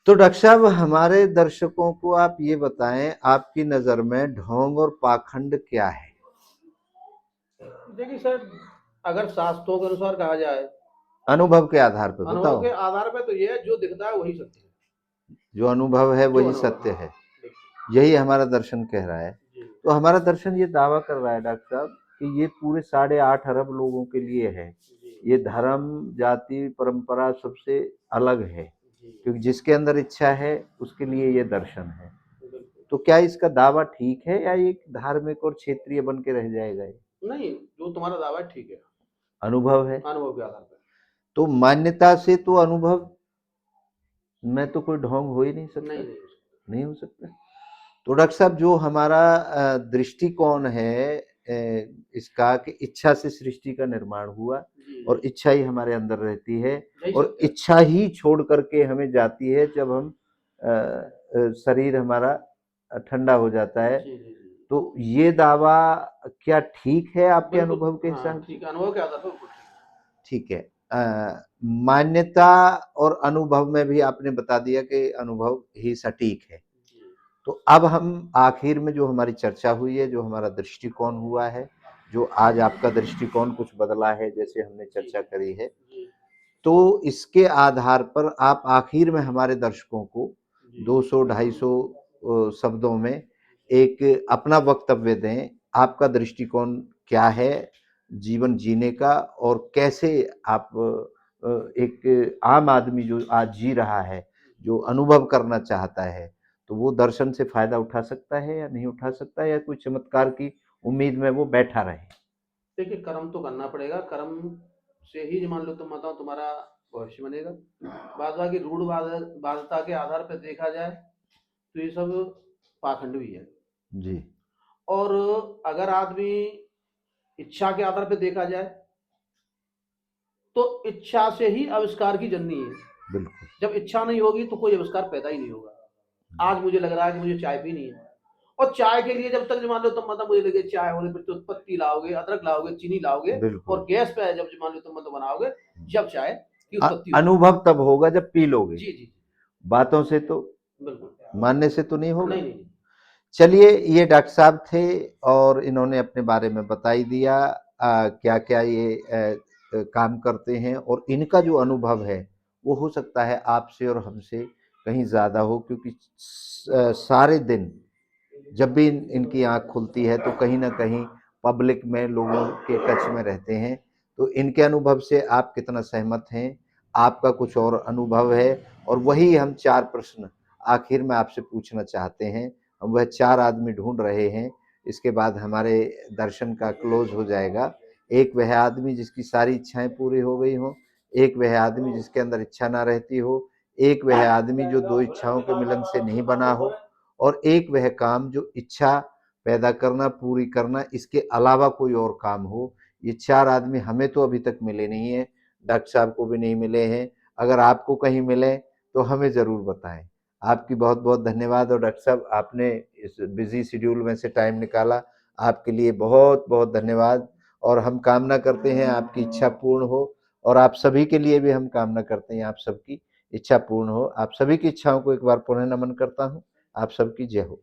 तो डॉक्टर साहब हमारे दर्शकों को आप ये बताएं, आपकी नजर में ढोंग और पाखंड क्या है? देखिए सर, अगर शास्त्रों के अनुसार कहा जाए, अनुभव के आधार पर अनुभव बताओ। के आधार पे, तो ये है जो दिखता है वही सत्य है। जो अनुभव है जो वही अनुभव, सत्य हाँ। है, देखिए। यही हमारा दर्शन कह रहा है। जी। तो हमारा दर्शन ये दावा कर रहा है डॉक्टर साहब कि ये पूरे 8.5 अरब लोगों के लिए है। जी। ये धर्म, जाति, परंपरा सबसे अलग है, जी। क्योंकि जिसके अंदर इच्छा है उसके लिए ये दर्शन है। बिल्कुल। तो क्या इसका दावा ठीक है या ये धार्मिक और क्षेत्रीय बन के रह जाएगा? ये नहीं, जो तुम्हारा दावा है ठीक है। अनुभव है, अनुभव के आधार पर। तो मान्यता से तो अनुभव में तो कोई ढोंग हो ही नहीं सकता, नहीं, नहीं हो सकता। नहीं हो सकता। तो डॉक्टर साहब जो हमारा दृष्टिकोण है इसका कि इच्छा से सृष्टि का निर्माण हुआ जी, और जी। इच्छा ही हमारे अंदर रहती है यही और सत्य है। इच्छा ही छोड़ करके हमें जाती है जब हम शरीर हमारा ठंडा हो जाता है। जी, जी, जी। तो ये दावा क्या ठीक है आपके बिल्कुल, अनुभव के हाँ, हिसाब से? ठीक है, अनुभव के आधार पर बिल्कुल ठीक ठीक है। मान्यता और अनुभव में भी आपने बता दिया कि अनुभव ही सटीक है। है। जी। तो अब हम आखिर में जो हमारी चर्चा हुई है, जो हमारा दृष्टिकोण हुआ है, जो आज आपका दृष्टिकोण कुछ बदला है जैसे हमने जी, चर्चा करी है, जी, तो इसके आधार पर आप आखिर में हमारे दर्शकों को जी, 200-250 शब्दों में एक अपना वक्तव्य दें। आपका दृष्टिकोण क्या है जीवन जीने का और कैसे आप एक आम आदमी जो आज जी रहा है, जो अनुभव करना चाहता है, तो वो दर्शन से फायदा उठा सकता है या नहीं उठा सकता है, या कोई चमत्कार की उम्मीद में वो बैठा रहे? देखिए, कर्म तो करना पड़ेगा। कर्म से ही मान लो, तुम बताओ, तुम्हारा भविष्य बनेगा। बाद बाकी रूढ़ वादता के आधार पर देखा जाए तो ये सब पाखंड भी है। जी। और अगर आदमी इच्छा के आधार पर देखा जाए तो इच्छा से ही आविष्कार की जननी है। बिल्कुल। जब इच्छा नहीं होगी तो कोई आविष्कार पैदा ही नहीं होगा। आज मुझे लग रहा है कि मुझे चाय पीनी है, और चाय के लिए जब तक मान लो तुम मतलब मुझे लगे चाय होने पर, तो पत्ती लाओगे, अदरक लाओगे, चीनी लाओगे, बिल्कुल। और गैस पे जब मान लो तुम मतलब बनाओगे, जब चाय की उत्पत्ति होगी। अनुभव तब होगा जब पी लोगे, जी, जी, बातों से तो, बिल्कुल। मानने से तो नहीं होगा। नहीं, नहीं। चलिए, ये डॉक्टर साहब थे और इन्होंने अपने बारे में बता ही दिया क्या क्या ये काम करते हैं, और इनका जो अनुभव है वो हो सकता है आपसे और हमसे कहीं ज़्यादा हो, क्योंकि सारे दिन जब भी इनकी आंख खुलती है तो कहीं ना कहीं पब्लिक में लोगों के टच में रहते हैं। तो इनके अनुभव से आप कितना सहमत हैं, आपका कुछ और अनुभव है, और वही हम 4 प्रश्न आखिर में आपसे पूछना चाहते हैं। हम वह 4 आदमी ढूंढ रहे हैं, इसके बाद हमारे दर्शन का क्लोज हो जाएगा। एक वह आदमी जिसकी सारी इच्छाएं पूरी हो गई हों, एक वह आदमी जिसके अंदर इच्छा ना रहती हो, एक वह आदमी जो दो इच्छाओं के मिलन से नहीं बना हो, और एक वह काम जो इच्छा पैदा करना, पूरी करना, इसके अलावा कोई और काम हो। ये 4 आदमी हमें तो अभी तक मिले नहीं है, डॉक्टर साहब को भी नहीं मिले हैं। अगर आपको कहीं मिले तो हमें ज़रूर बताएं। आपकी बहुत बहुत धन्यवाद, और डॉक्टर साहब आपने इस बिजी शेड्यूल में से टाइम निकाला, आपके लिए बहुत बहुत धन्यवाद। और हम कामना करते हैं आपकी इच्छा पूर्ण हो, और आप सभी के लिए भी हम कामना करते हैं आप सबकी इच्छा पूर्ण हो। आप सभी की इच्छाओं को एक बार पुनः नमन करता हूँ। आप सबकी जय हो।